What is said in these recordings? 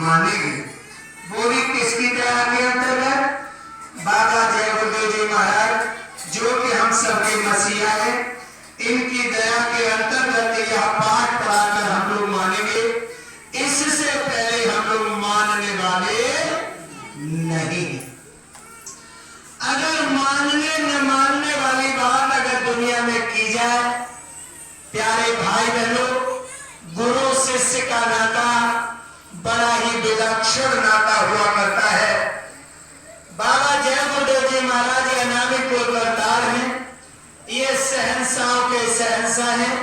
मानेंगे। वो भी किसकी दया के अंतर्गत? बाबा जय गुरुदेव जी महाराज जो कि हम सबके मसीहा हैं, इनकी दया के अंतर्गत यह पाठ पढ़ाकर हम लोग मानेंगे। इससे पहले हम लोग मानने वाले नहीं। अगर मानने न मानने वाली बात अगर दुनिया में की जाए, प्यारे भाई बहनों, गुरु शिष्य का नाता बड़ा ही विलक्षण नाता हुआ करता है। बाबा जय गुरुदेव जी महाराज अनामिक को अवतार हैं, ये शहंशाहों के शहंशाह हैं,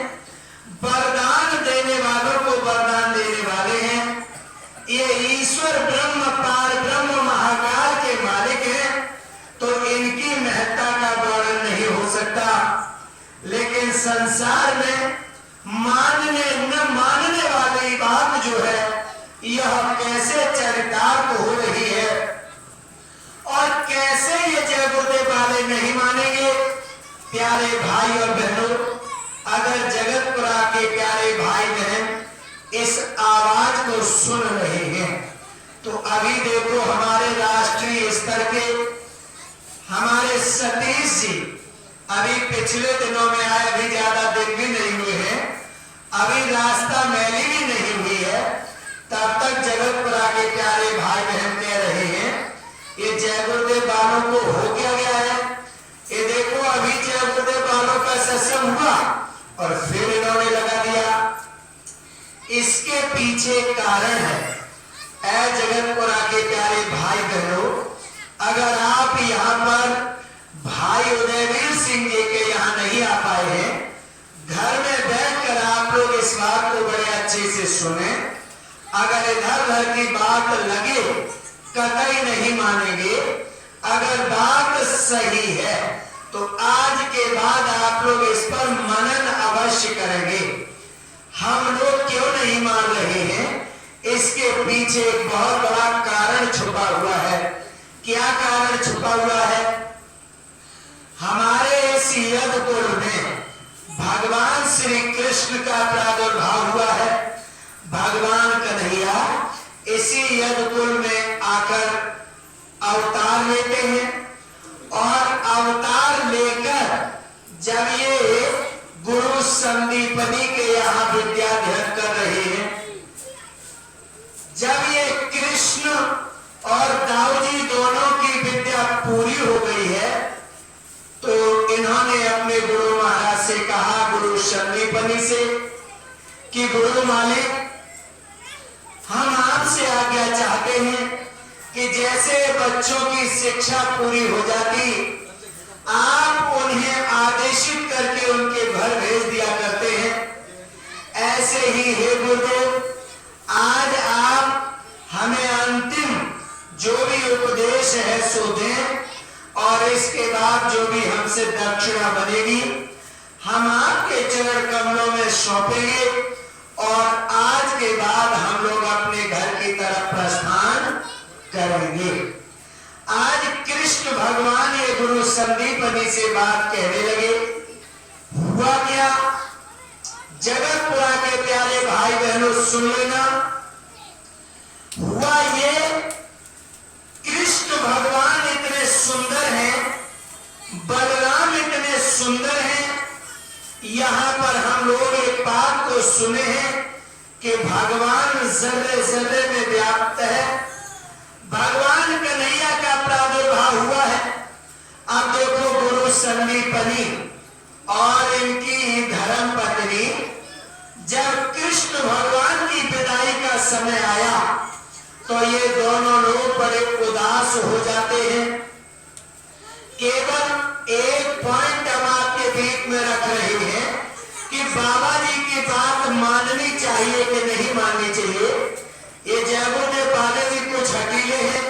वरदान देने वालों को वरदान देने वाले हैं। ये ईश्वर ब्रह्म पार ब्रह्म महाकाल के मालिक हैं, तो इनकी महत्ता का वर्णन नहीं हो सकता। लेकिन संसार में मानने न मानने वाली बात जो है, यह कैसे चरितार्थ हो रही है और कैसे ये जय गुरुदेव वाले नहीं मानेंगे। प्यारे भाई और बहनों, अगर जगतपुरा के प्यारे भाई बहन इस आवाज को सुन रहे हैं, तो अभी देखो हमारे राष्ट्रीय स्तर के हमारे सतीश जी अभी पिछले दिनों में आए, अभी ज्यादा दिन भी नहीं हुए हैं, अभी रास्ता मैली भी नहीं हुई है, तब तक जगतपुरा के प्यारे भाई बहन कह रहे हैं ये जय गुरुदेव वालों को हो क्या गया है। ये देखो अभी जय गुरुदेव वालों का सत्संग हुआ और फिर इन्होंने लगा दिया। इसके पीछे कारण है, ऐ जगतपुरा के प्यारे भाई बहनों, अगर आप यहाँ पर भाई उदयवीर सिंह जी के यहाँ नहीं आ पाए हैं, घर में बैठकर आप लोग इस बात को बड़े अच्छे से सुने। अगर इधर उधर की बात लगे कतई नहीं मानेंगे। अगर बात सही है तो आज के बाद आप लोग इस पर मनन अवश्य करेंगे। हम लोग क्यों नहीं मान रहे हैं, इसके पीछे एक बहुत बड़ा कारण छुपा हुआ है। क्या कारण छुपा हुआ है? हमारे इस यदुकुल में भगवान श्री कृष्ण का प्रादुर्भाव हुआ है। भगवान कन्हैया इसी यदुकुल में आकर अवतार लेते हैं और अवतार लेकर जब ये गुरु संदीपनी के यहाँ विद्याध्ययन कर रहे हैं, जब ये कृष्ण और दाऊजी दोनों की विद्या पूरी हो गई है, तो इन्होंने अपने गुरु महाराज से कहा, गुरु संदीपनी से, कि गुरु मालिक हम आपसे आज्ञा चाहते हैं कि जैसे बच्चों की शिक्षा पूरी हो जाती, आप उन्हें आदेशित करके उनके घर भेज दिया करते हैं, ऐसे ही हे गुरुदेव आज आप हमें अंतिम जो भी उपदेश है सो दें, और इसके बाद जो भी हमसे दक्षिणा बनेगी हम आपके चरण कमलों में सौंपेंगे, और आज के बाद हम लोग अपने घर की तरफ प्रस्थान करेंगे। आज कृष्ण भगवान ये गुरु संदीपनी से बात कहने लगे। हुआ क्या? जगतपुरा के प्यारे भाई बहनों सुन लेना। हुआ ये, कृष्ण भगवान इतने सुंदर हैं, बलराम इतने सुंदर हैं, यहाँ पर हम लोग एक बात को सुने हैं कि भगवान जर्रे जर्रे में व्याप्त है। भगवान कन्हैया का प्रादुर्भाव हुआ है। अब देखो गुरु संदीपनी और इनकी धर्म पत्नी, जब कृष्ण भगवान की विदाई का समय आया तो ये दोनों लोग बड़े उदास हो जाते हैं। केवल एक पॉइंट हम आपके बीच में रख रहे हैं कि बाबा जी की बात माननी चाहिए कि नहीं माननी चाहिए। ये जय गुरुदेव वाले भी कुछ हकीले हैं,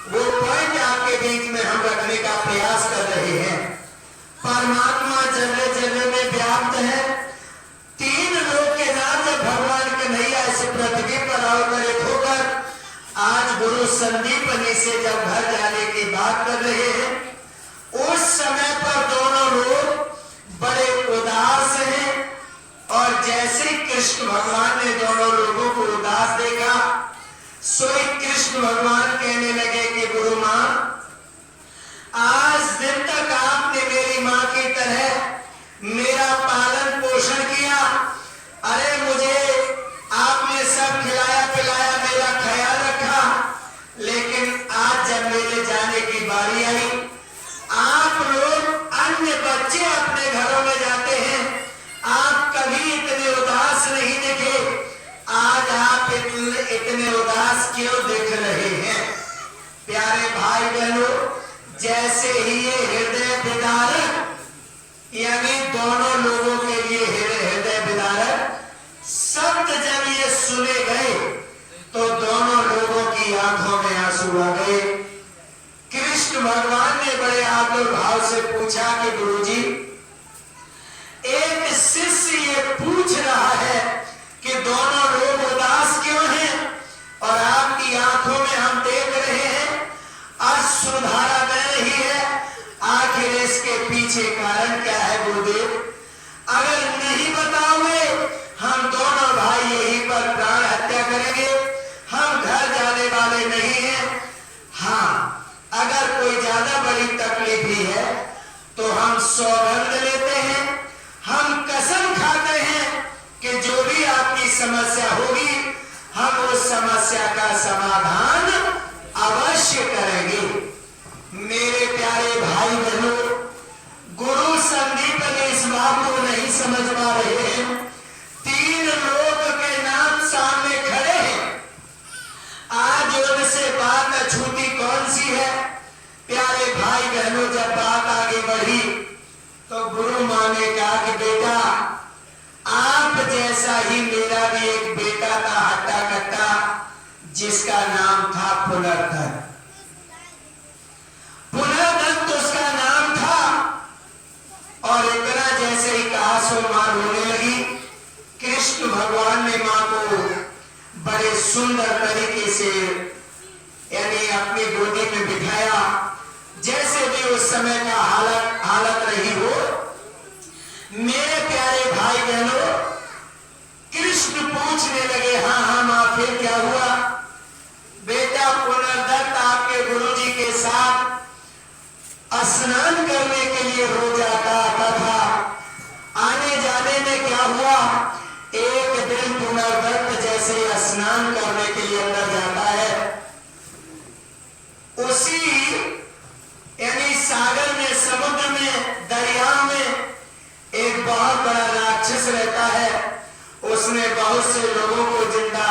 वो पॉइंट आपके बीच में हम रखने का प्रयास कर रहे हैं। परमात्मा जर्रे जर्रे में व्याप्त है। तीन लोग के नाम जब भगवान कन्हैया इस पृथ्वी पर अवतरित होकर आज गुरु संदीपनी से जब घर जाने की बात कर रहे हैं, उस समय पर दोनों लोग बड़े उदास हैं। और जैसे कृष्ण भगवान ने दोनों लोगों को उदास देखा, सोई कृष्ण भगवान कहने लगे कि गुरु मां, आज दिन तक आपने मेरी मां की तरह मेरा पालन पोषण किया। अरे मुझे आपने सब खिलाया पिलाया, मेरा ख्याल रखा, लेकिन आज जब मेरे जाने की बारी आई, आप लोग अन्य बच्चे अपने घरों में जाते हैं, आप कभी इतने उदास नहीं दिखे, आज आप इतने उदास क्यों दिख रहे हैं? प्यारे भाई बहनों, जैसे ही ये हृदय विदारक यानी दोनों लोगों के लिए हृदय विदारक शब्द जब ये सुने गए तो दोनों लोगों की आंखों में आंसू आ गए। कृष्ण भगवान ने बड़े आदर भाव से पूछा कि गुरुजी, एक शिष्य ये पूछ रहा है कि दोनों लोग उदास क्यों हैं और आपकी आंखों में हम देख रहे हैं अश्रुधारा बह रही है, आखिर इसके पीछे कारण क्या है गुरुदेव? अगर नहीं बताओगे हम दोनों भाई यहीं पर प्राण हत्या करेंगे, हम घर जाने वाले नहीं हैं। हाँ, अगर कोई ज्यादा बड़ी तकलीफ भी है तो हम सौगंध लेते हैं, हम कसम खाते हैं कि जो भी आपकी समस्या होगी हम उस समस्या का समाधान अवश्य करेंगे। मेरे प्यारे भाई बहनों, गुरु संदीपन इस बात को नहीं समझ पा रहे हैं। 3 लोग के नाम सामने खड़े हैं, आज उनसे बात अछूती कौन सी है? प्यारे भाई बहनों, जब बात आगे बढ़ी तो गुरु मां ने कहा कि बेटा, आप जैसा ही मेरा भी एक बेटा था हट्टा कट्टा, जिसका नाम था पुनर्धन। पुनर्धन तो उसका नाम था, और इतना जैसे ही कहा सो मां रोने लगी। कृष्ण भगवान ने मां को बड़े सुंदर तरीके से यानी अपनी गोदी में बिठाया, जैसे भी उस समय का हालत रही हो। मेरे प्यारे भाई बहनों, कृष्ण पूछने लगे, हाँ हाँ मां, फिर क्या हुआ? बेटा, पुनर्दत्त आपके गुरुजी के साथ स्नान करने के लिए रोज आता था। आने जाने में क्या हुआ, एक दिन पुनर्दत्त जैसे स्नान करने के लिए अंदर जाता है, उसी यानी सागर में, समुद्र में, दरिया में एक बहुत बड़ा राक्षस रहता है। उसने बहुत से लोगों को जिंदा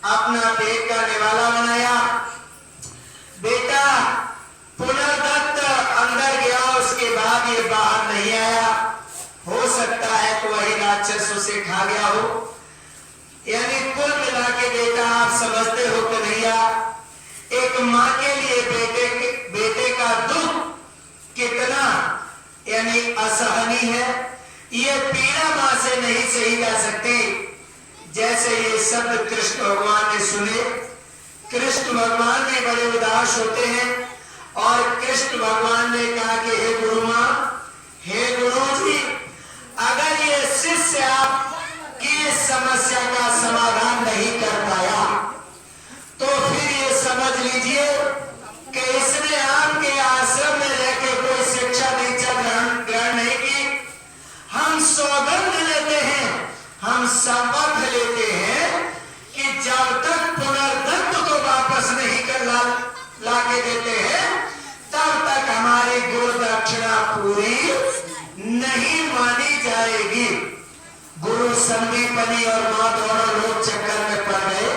अपना पेट का निवाला बनाया। बेटा, पुनर्दत्त अंदर गया, उसके बाद ये बाहर नहीं आया। हो सकता है तो वही राक्षस उसे खा गया हो। यानी कुल मिला के बेटा, आप समझते हो कन्हैया, एक मां के लिए बेटे का दुख कितना यानी असहनीय है, ये पीड़ा मां से नहीं सही जा सकती। जैसे ये शब्द कृष्ण भगवान ने सुने, कृष्ण भगवान भी बड़े उदास होते हैं, और कृष्ण भगवान ने कहा कि हे गुरु मां, हे गुरु जी, अगर ये शिष्य आपकी समस्या का समाधान नहीं कर पाया तो फिर ये समझ लीजिए कि इसने आपके आश्रम में रहकर कोई शिक्षा दीक्षा ग्रहण नहीं की। हम सौगंध लेते हैं, हम शपथ लेते हैं कि जब तक पुनर्दत्त को वापस नहीं कर ला के देते हैं, तब तक हमारी गुरु दक्षिणा पूरी नहीं मानी जाएगी। गुरु संदीपनी और मां दोनों लोग चक्कर में पड़ गए।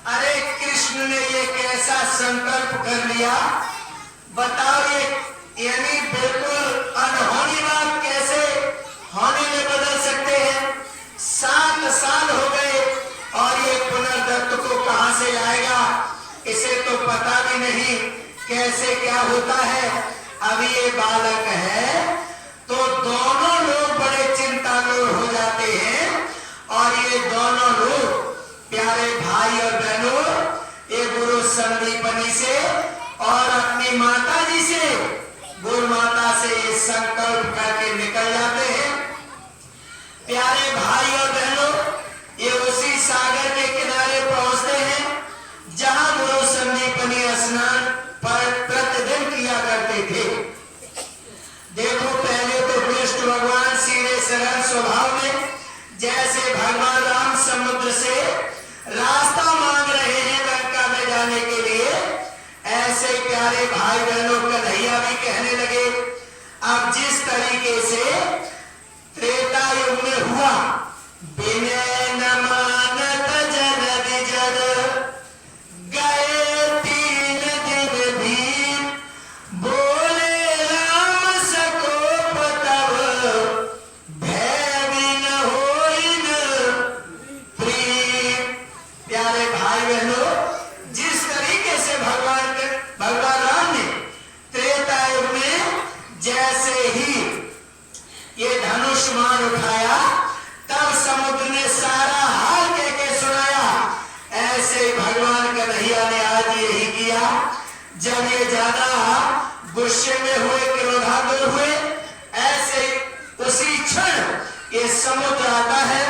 अरे कृष्ण ने ये कैसा संकल्प कर लिया, बताओ, ये यानी बिल्कुल अनहोनी बात कैसे होने में बदल सकते हैं? 7 साल हो गए और ये पुनर्दत्त को कहां से लाएगा, इसे तो पता भी नहीं कैसे क्या होता है। अभी ये बालक है तो दोनों लोग बड़े चिंतानुर हो जाते हैं, और ये दोनों लोग प्यारे भाई और बहनों, ये गुरु संदीपनी से और अपनी माता जी से, गुरु माता से ये संकल्प करके निकल जाते हैं। प्यारे भाई और बहनों, ये उसी सागर के किनारे भगवान राम समुद्र से रास्ता मांग रहे हैं लंका में जाने के लिए, ऐसे प्यारे भाई बहनों कन्हैया भी कहने लगे। अब जिस तरीके से त्रेता युग में हुआ, विनय न मानत जन जन गए 3 दिन भी, बोले राम सकोप तब भय बिन होई न प्रिय। प्यारे भाई बहनों, जिस तरीके से भगवान राम ने त्रेता युग में जैसे ही ये धनुष मान उठाया, तब समुद्र ने सारा हाल कह के सुनाया। ऐसे भगवान कन्हैया ने आज यही किया। जब ये ज्यादा गुस्से में हुए, क्रोधातुर हुए, ऐसे उसी क्षण ये समुद्र आता है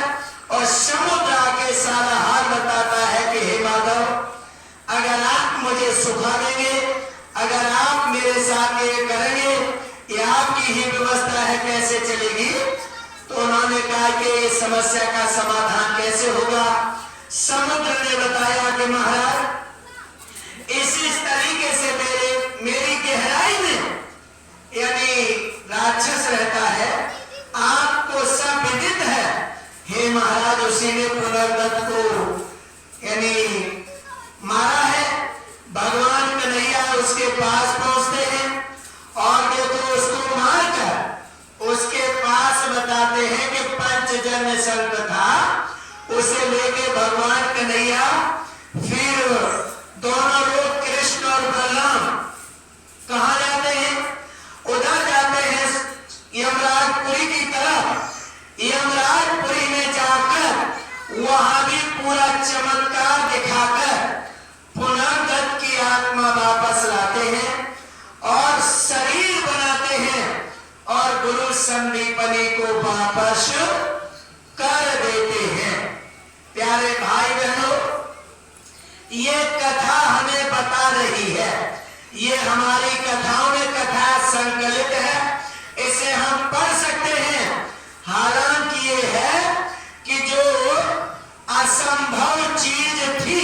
और समुद्र आके सारा हाल बताता है कि हे माधव, अगर आप मुझे सुखा देंगे, अगर आप मेरे साथ ये करेंगे, ये आपकी ही व्यवस्था है, कैसे चलेगी? तो उन्होंने कहा कि इस समस्या का समाधान कैसे होगा? समुद्र ने बताया कि महाराज, इसी तरीके से मेरी गहराई में यानी राक्षस रहता है, आपको सब विदित है। हे महाराज, उसी ने पुनर्दत्त को यानी मारा है। भगवान कन्हैया उसके पास पहुंचते हैं और देखो उसको मारकर उसके पास बताते हैं कि पंचजन्य संत था, उसे लेके भगवान कन्हैया फिर दोनों लोग कृष्ण और बलराम कहाँ जाते हैं? उधर जाते हैं यमराजपुरी की तरफ। यमराजपुरी में जाकर वहां भी पूरा चमत्कार दिखाकर पुनर्दत्त की आत्मा वापस लाते हैं और शरीर बनाते हैं और गुरु संदीपनी को वापस कर देते हैं। प्यारे भाई बहनों, ये कथा हमें बता रही है, ये हमारी कथाओं में कथा संकलित है, इसे हम पढ़ सकते हैं। हालांकि ये है कि जो असंभव चीज थी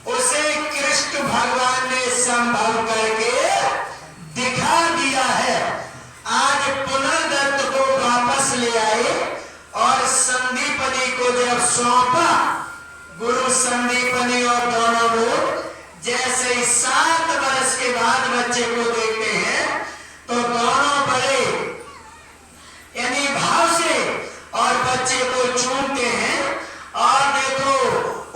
उसे कृष्ण भगवान ने संभव करके दिखा दिया है। आज पुनर्दत्त को वापस ले आए और संदीपनी को जब सौंपा, गुरु संदीपनी और दोनों लोग जैसे ही 7 वर्ष के बाद बच्चे को देखते हैं तो दोनों बड़े यानी भाव से और बच्चे को चूमते हैं और देखो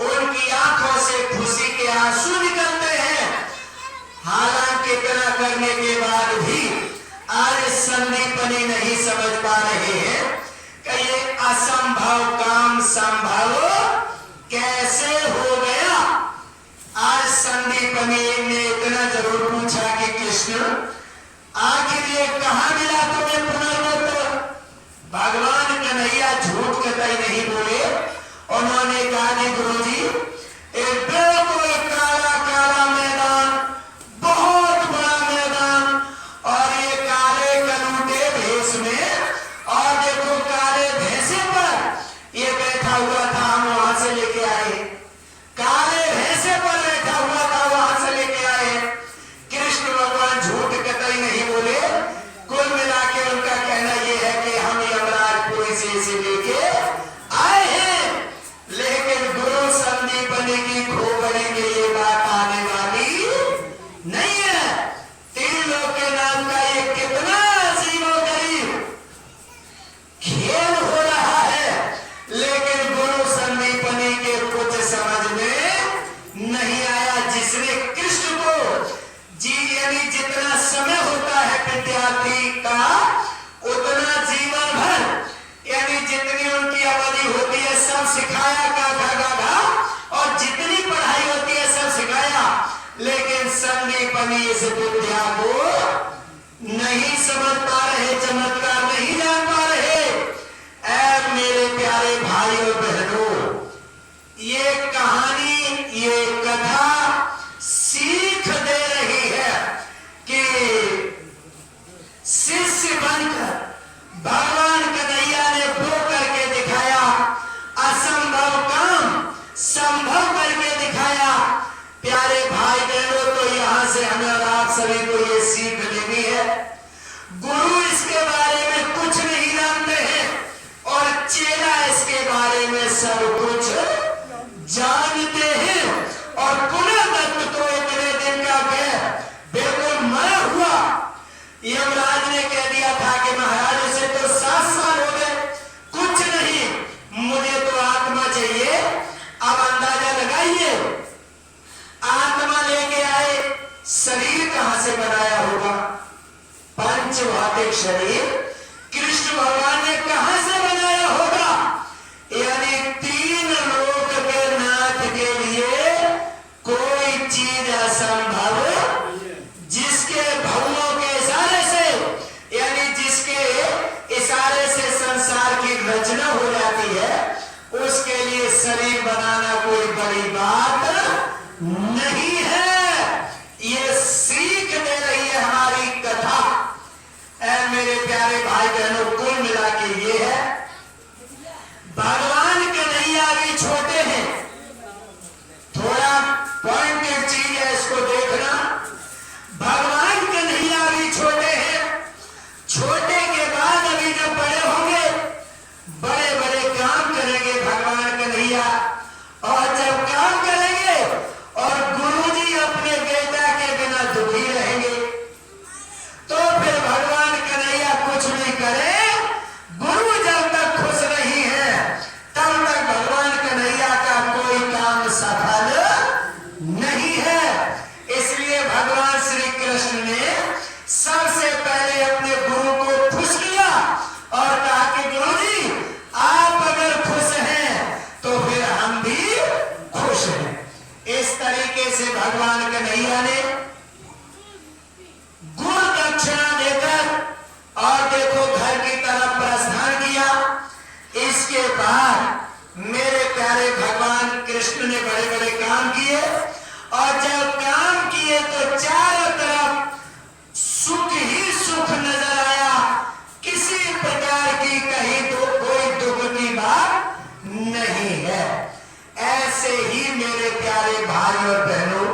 उनकी आंखों से खुशी के आंसू निकलते हैं। हालांकि इतना करने के बाद भी आज संदीपनी नहीं समझ पा रहे हैं कि ये असंभव काम संभव कैसे हो गया। आज संदीपनी ने इतना जरूर पूछा कि कृष्ण, आखिर ये कहां मिला तुम्हें पुनर्दत्त? भगवान कन्हैया झूठ कतई नहीं बोले। उन्होंने कहा कि गुरुजी, एक बिल्कुल काला काला मैदान, बहुत बड़ा मैदान, और ये काले कलूटे भेष में, और देखो काले भैंसे पर ये बैठा हुआ था, हम वहां से लेके आए। काले भैंसे पर बैठा हुआ था, वहां से लेके आए। कृष्ण भगवान झूठ कतई नहीं बोले। कुल मिला के उनका कहना यह है कि हम यमराजपुरी से इसे लेके आए हैं, लेकिन गुरु संदीपनी की खोपड़ी में ये बात आने वाली नहीं है। त्रिलोक के नाम का ये कितना अजीबोगरीब खेल हो रहा है, लेकिन गुरु संदीपनी के कुछ समझ में नहीं आया। जिसने कृष्ण को यानी जितना समय होता है विद्यार्थी का, उतना जीवन भर यानी जितनी उनकी अवधि होती है सब सिखाया, गाधा और जितनी पढ़ाई होती है सब सिखाया, लेकिन संदीपनी इस विद्या को नहीं समझ पा रहे, चमत्कार नहीं जान पा रहे। ऐ मेरे प्यारे भाई और बहनों, ये कहानी, ये कथा सीख दे रही है कि शिष्य बनकर भगवान कन्हैया ने वो करके दिखाया। से हमें और आप सभी को ये सीख लेनी है, गुरु इसके बारे में कुछ नहीं जानते हैं और चेला इसके बारे में सब कुछ जानते हैं। और पुनः दत्त तो इतने दिन का बिल्कुल मरा हुआ यमराज ने कह दिया था कि महाराज इसे तो 7 साल हो गए, कुछ नहीं, मुझे तो आत्मा चाहिए। अब अंदाजा लगाइए, आत्मा लेके आए, शरीर कहां से बनाया होगा? पंचभौतिक शरीर कृष्ण भगवान ने कहां से बनाया होगा? यानी 3 लोक के नाथ के लिए कोई चीज असंभव, जिसके भवों के इशारे से, यानी जिसके इशारे से संसार की रचना हो जाती है, उसके लिए शरीर बनाना कोई बड़ी बात नहीं है। ये सीख दे रही है हमारी कथा। मेरे प्यारे भाई बहनों, कुल मिला के ये है, भगवान कन्हैया भी छोटे हैं। थोड़ा पॉइंटेड चीज है, इसको देखना। भगवान कन्हैया भी छोटे हैं, छोटे के बाद अभी जब बड़े होंगे, बड़े बड़े काम करेंगे भगवान कन्हैया। और जब काम करेंगे और गुरुजी अपने बेटा के बिना दुखी रहेंगे, तो फिर भगवान कन्हैया कुछ नहीं करे। गुरु जब तक खुश नहीं है, तब तक भगवान कन्हैया का कोई काम सफल नहीं है। इसलिए भगवान श्री कृष्ण ने सबसे पहले अपने गुरु को खुश किया और कहा कि गुरुजी, आप अगर खुश हैं तो फिर हम भी खुश हैं। इस तरीके से भगवान कन्हैया ने गुरु दक्षिणा देकर और देखो घर की तरफ प्रस्थान किया। इसके बाद मेरे प्यारे भगवान कृष्ण ने बड़े बड़े काम किए, और जब काम किए तो चारों तरफ सुख ही सुख नजर आया, किसी प्रकार की कहीं तो कोई दुख की बात नहीं है। ऐसे ही मेरे प्यारे भाई और बहनों,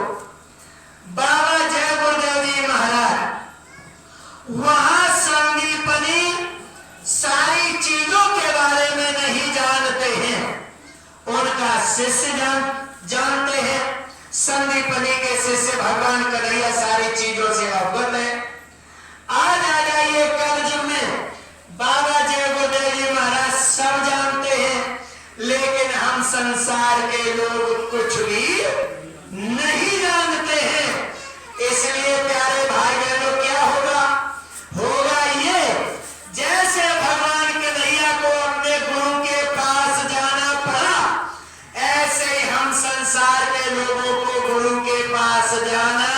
बाबा जय गुरुदेव जी महाराज वहां संदीपनी सारी चीजों के बारे में नहीं जानते हैं, उनका शिष्य जानते हैं। संदीपनी के शिष्य भगवान कन्हैया सारी चीजों से अवगत है। आज आ जाइए कलयुग में, बाबा जय गुरुदेव जी महाराज सब जानते हैं, लेकिन हम संसार के लोग कुछ भी नहीं जानते हैं। इसलिए प्यारे भाई बहनों, क्या होगा? होगा ये, जैसे भगवान कन्हैया को अपने गुरु के पास जाना पड़ा, ऐसे ही हम संसार के लोगों को गुरु के पास जाना,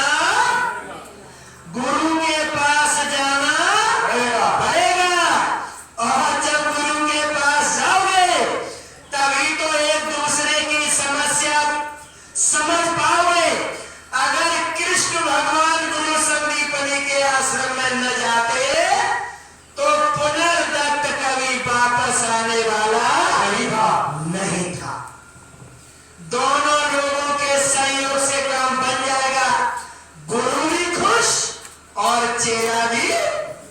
गुरु के पास जाना पड़ेगा। और जब गुरु के पास जाओगे, तभी तो एक दूसरे की समस्या समझ पाओगे। अगर कृष्ण भगवान गुरु संदीपनी के आश्रम में न जाते, तो पुनर्दत्त कभी वापस आने वाला नहीं था। दोनों लोगों के सहयोग से काम बन जाएगा, गुरु भी खुश और चेला भी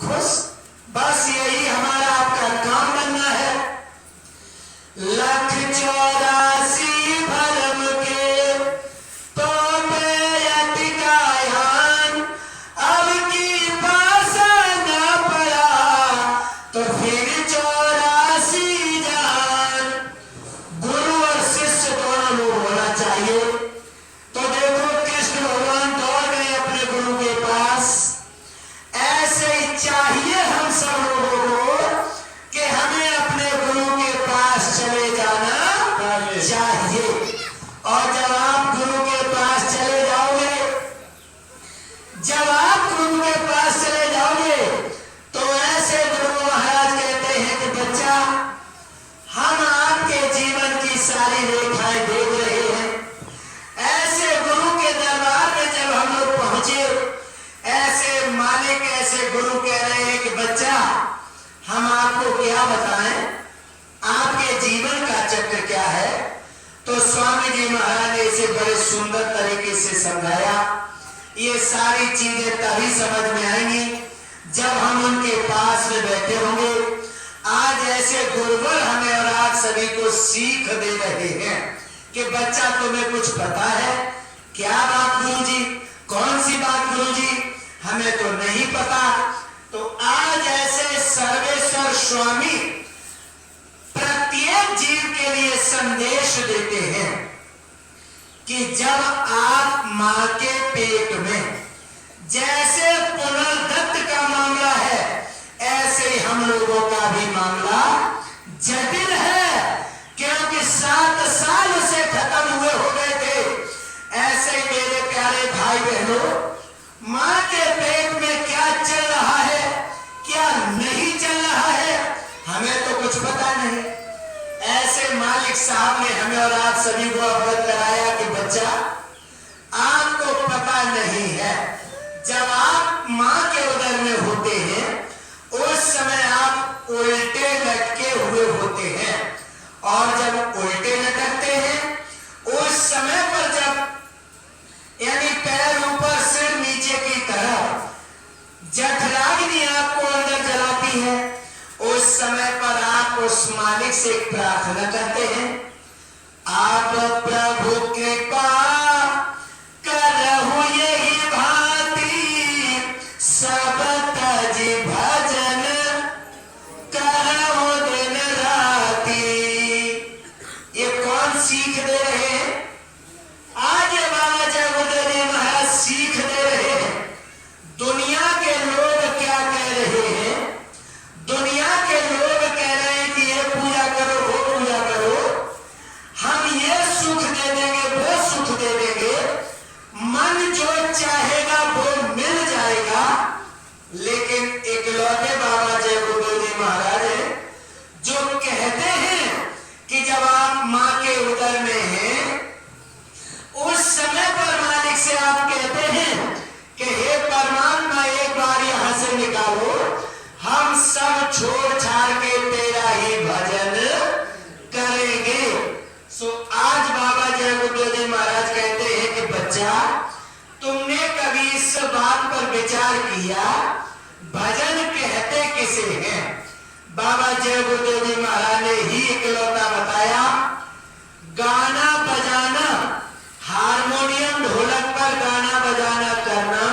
खुश। बस यही हमारा आपका काम बनना है। 184 भरम के तो अति कायान, अब की पासा न पड़ा तो फिर 84 जान। गुरु और शिष्य दोनों लोग होना चाहिए। तो देखो, कृष्ण भगवान दौड़ गए अपने गुरु के पास। ऐसे ही चाहिए हम सब लोगों को कि हमें अपने गुरु के पास चले जाना चाहिए। और जब आप गुरु के पास चले जाओगे, जब आप गुरु के पास चले जाओगे, तो ऐसे गुरु महाराज कहते हैं कि बच्चा, हम आपके जीवन की सारी रेखाएं देख रहे हैं। ऐसे गुरु के दरबार में जब हम लोग पहुंचे, ऐसे मालिक, ऐसे गुरु कह रहे हैं कि बच्चा, हम आपको क्या बताएं, आपके जीवन का चक्र क्या है। तो स्वामी जी महाराज ने इसे बड़े सुंदर तरीके से समझाया। ये सारी चीजें तभी समझ में आएंगी जब हम उनके पास में बैठे होंगे। आज ऐसे गुरुवर हमें और आप सभी को सीख दे रहे हैं कि बच्चा तुम्हें कुछ पता है? क्या बात गुरुजी? कौन सी बात गुरुजी? हमें तो नहीं पता। तो आज ऐसे सर्वेश्वर स्वामी प्रत्येक जीव के लिए संदेश देते हैं कि जब आप मां के पेट में, जैसे पुनर्दत्त का मामला है, ऐसे ही हम लोगों का भी मामला जटिल है, क्योंकि 7 साल से खत्म हुए हो गए थे। ऐसे ही मेरे प्यारे भाई बहनों, मां के पेट में क्या चल रहा है, क्या नहीं चल रहा है, हमें तो कुछ पता नहीं। ऐसे मालिक साहब ने हमें और आप सभी को अवगत कराया कि बच्चा, आपको पता नहीं है, जब आप मां के उदर में होते हैं उस समय आप उल्टे लटके हुए होते हैं, और जब उल्टे लटकते हैं उस समय पर जब यानी पैर ऊपर सिर नीचे की तरफ जठराग्नि आपको अंदर जलाती है, उस समय पर आप उस मालिक से एक प्रार्थना करते हैं, आप प्रभु कृपा करहु यही भांति, सब तज भजन करहु दिन राती। ये कौन सीख दे रहे हैं? आज बाबा जगदेव जी महाराज सीख दे रहे हैं। दुनिया के लोग क्या कह रहे हैं? दुनिया के लोग कह रहे हैं कि ये पूजा करो, वो पूजा करो, हम ये सुख दे देंगे, वो सुख दे देंगे, मन जो चाहेगा वो मिल जाएगा। लेकिन इकलौते बाबा जय गुरुदेव जी महाराज हैं जो कहते हैं कि जब आप मां के उदर में हैं, उस समय पर मालिक से आप कहते हैं कि हे परमात्मा, एक बार यहां से निकालो, हम सब छोड़ छाड़ के तेरा ही भजन करेंगे। सो आज बाबा जय गुरुदेव जी महाराज कहते हैं कि बच्चा, तुमने कभी इस बात पर विचार किया, भजन कहते किसे हैं? बाबा जय गुरुदेव जी महाराज ने ही इकलौता बताया, गाना बजाना, हारमोनियम ढोलक पर गाना बजाना करना,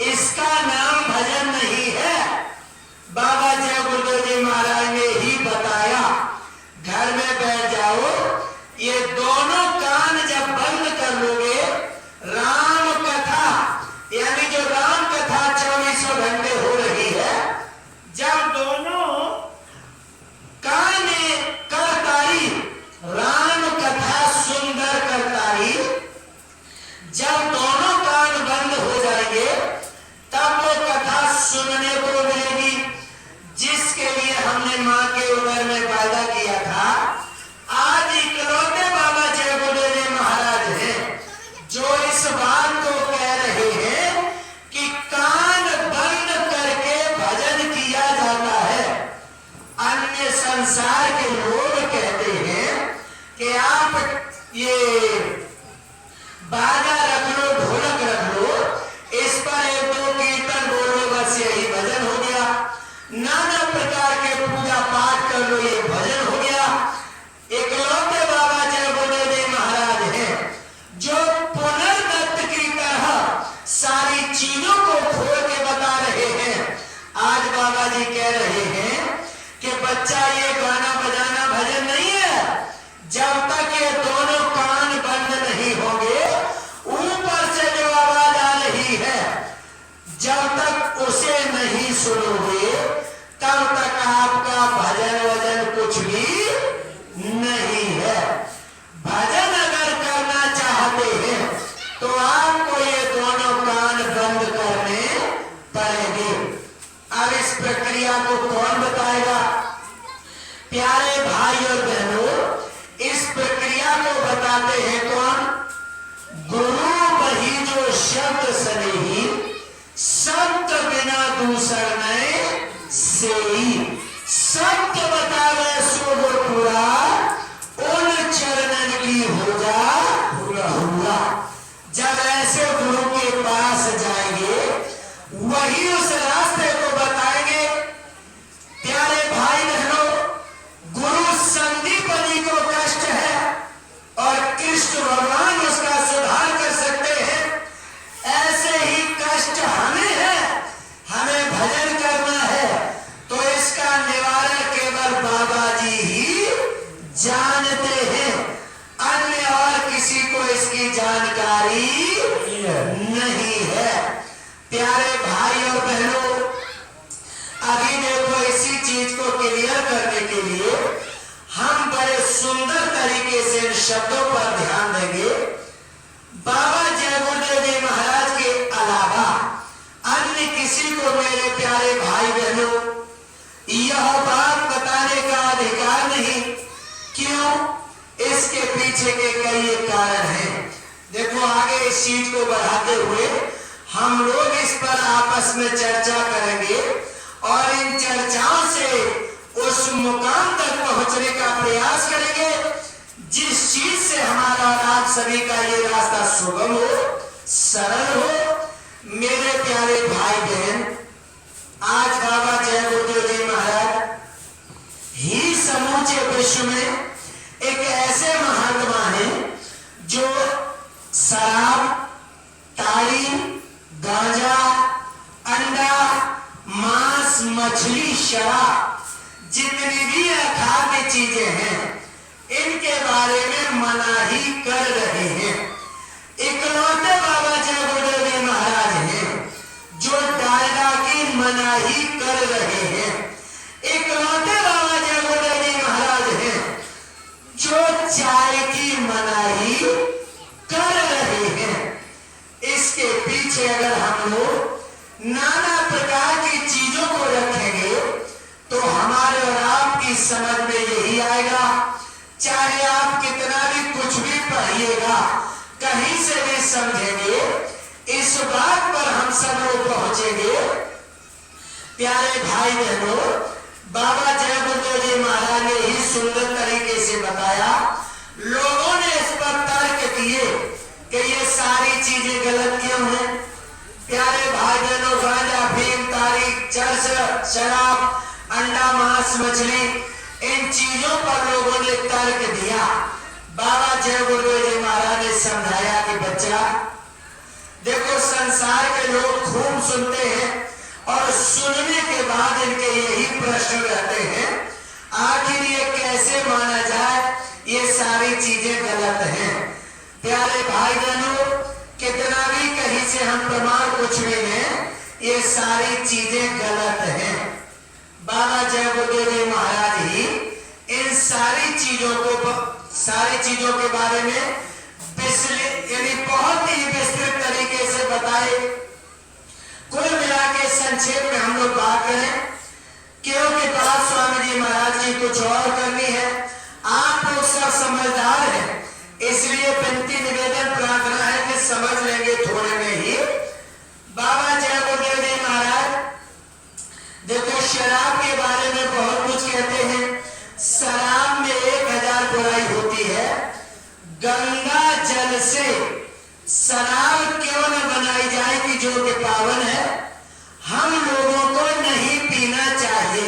इसका नाम भजन नहीं है। बाबा जय गुरुदेव जी महाराज ने ही बताया, घर में बैठ जाओ, ये दोनों कान जब बंद कर लोगे, राम कथा यानी जो राम कथा 24 घंटे हो रही है, जब दोनों कान करतारी, राम कथा सुंदर करतारी, जब दोनों कान बंद हो जाएंगे, तब वो कथा सुनने को मिलेगी जिसके लिए हमने मां के उदर में वादा किया था। आज इकलौते बाबा जय गुरुदेव जी महाराज हैं जो इस बात को कह रहे हैं कि कान बंद करके भजन किया जाता है। अन्य संसार के लोग कहते हैं कि आप ये बाजा रख लो, ढोलक रख लो, इस पर 1-2 कीर्तन बोल लो, बस यही भजन हो गया। नाना प्रकार के पूजा पाठ कर लो, ये भजन हो गया। इकलौते बाबा जय गुरुदेव जी महाराज हैं जो पुनर्दत्त की तरह सारी चीजों को खोल के बता रहे हैं। आज बाबा जी कह रहे हैं कि बच्चा, ये गाना बजाना भजन नहीं है। जब तक ये दोनों कान बंद नहीं होंगे, ऊपर से जो आवाज आ रही है, जब तक उसे नहीं सुनोगे, तब तक आपका भजन वजन कुछ भी नहीं है। भजन अगर करना चाहते हैं तो आपको ये दोनों कान बंद करने पड़ेंगे। अब इस प्रक्रिया को कौन बताएगा? प्यारे भाई और बहनों, इस प्रक्रिया को बताते हैं कौन? गुरु वही जो शब्द सनेही, शब्द बिना दूसर नए से ही, शब्द बतावे सो पूरा, उन चरणन की हो जा हुआ। जब ऐसे गुरु के पास वही उस रास्ते को बताएंगे। प्यारे भाई बहनों, गुरु संदीपनी को कष्ट है और कृष्ण भगवान उसका सुधार कर सकते हैं। ऐसे ही कष्ट हमें है, हमें भजन करना है, तो इसका निवारण केवल बाबा जी ही जानते हैं। अन्य और किसी को इसकी जानकारी नहीं है। प्यारे भाई और बहनों, अभी देखो इसी चीज को क्लियर करने के लिए हम बड़े सुंदर तरीके से इन शब्दों पर ध्यान देंगे। बाबा जय गुरुदेव जी महाराज के अलावा अन्य किसी को मेरे प्यारे भाई बहनों यह बात बताने का अधिकार नहीं। क्यों? इसके पीछे के कई कारण हैं। देखो आगे इस चीज को बढ़ाते हुए हम लोग इस पर आपस में चर्चा करेंगे और इन चर्चाओं से उस मुकाम तक पहुंचने का प्रयास करेंगे जिस चीज से हमारा और आप सभी का ये रास्ता सुगम हो, सरल हो। मेरे प्यारे भाई बहन, आज बाबा जय गुरुदेव जी महाराज ही समूचे विश्व में एक ऐसे महात्मा हैं जो शराब, ताड़ी, गांजा, अंडा, मांस, मछली, शराब जितनी भी अखाद्य चीजें हैं इनके बारे में मनाही कर रहे हैं। इकलौते बाबा जय गुरुदेव जी महाराज हैं जो डालडा की मनाही कर रहे हैं। इकलौते बाबा जय गुरुदेव जी महाराज हैं जो चाय की मनाही कर रहे हैं। इसके पीछे अगर हम लोग नाना प्रकार की चीजों को रखेंगे तो हमारे और आपकी समझ में यही आएगा। चाहे आप कितना भी कुछ भी पढ़िएगा, कहीं से भी समझेंगे, इस बात पर हम सब लोग पहुंचेंगे। प्यारे भाई बहनों, बाबा जय गुरुदेव जी महाराज ने ही सुंदर तरीके से बताया। लोगों ने इस पर तर्क किए कि ये सारी चीजें गलत क्यों हैं। प्यारे भाई बहनों, गांजा, अफीम, तारीख, चर्च, शराब, अंडा, मांस, मछली, इन चीजों पर लोगों ने तर्क दिया। बाबा जय गुरुदेव जी महाराज ने समझाया कि बच्चा देखो, संसार के लोग खूब सुनते हैं और सुनने के बाद इनके यही प्रश्न रहते हैं, आखिर ये कैसे माना जाए ये सारी चीजें गलत हैं। प्यारे भाई बहनों, कितना भी कहीं से हम प्रमाण कुछ भी लें, ये सारी चीजें गलत हैं। बाबा जय गुरुदेव जी महाराज ही इन सारी चीजों के बारे में यानी बहुत ही विस्तृत तरीके से बताए। कुल मिला के संक्षेप में हम लोग बात करें, क्योंकि बात स्वामी जी महाराज जी कुछ और करनी है। आप लोग सब समझदार हैं, इसलिए विनती, निवेदन, प्रार्थना है कि समझ लेंगे थोड़े में ही। बाबा जय गुरुदेव जी महाराज देखो, शराब के बारे में बहुत कुछ कहते हैं। शराब में 1000 बुराई होती है। गंगा जल से शराब क्यों न बनाई जाए कि जो कि पावन है, हम लोगों को नहीं पीना चाहिए।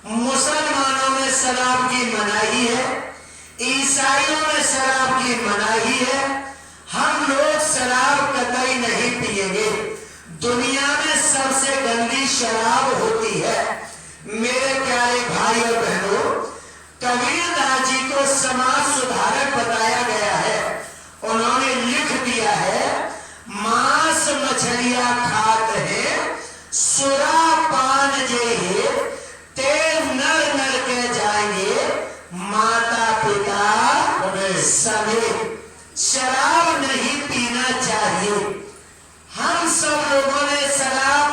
मुसलमानों में शराब की मनाही है, ईसाइयों में शराब की मनाही है। हम लोग शराब कतई नहीं पिएंगे। दुनिया में सबसे गंदी शराब होती है। मेरे प्यारे भाई और बहनों, कबीरदास जी को समाज सुधारक बताया गया है। उन्होंने लिख दिया है, मांस मछलियां खात है, सुरा पान जे तेल नर नर के जाएंगे, माता पिता सभी। शराब नहीं पीना चाहिए। हम सब लोगों ने शराब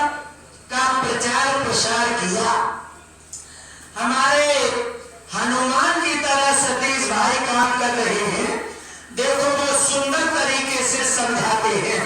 का प्रचार प्रसार किया। हमारे हनुमान की तरह सतीश भाई काम कर रहे हैं। देखो वो सुंदर तरीके से समझाते हैं।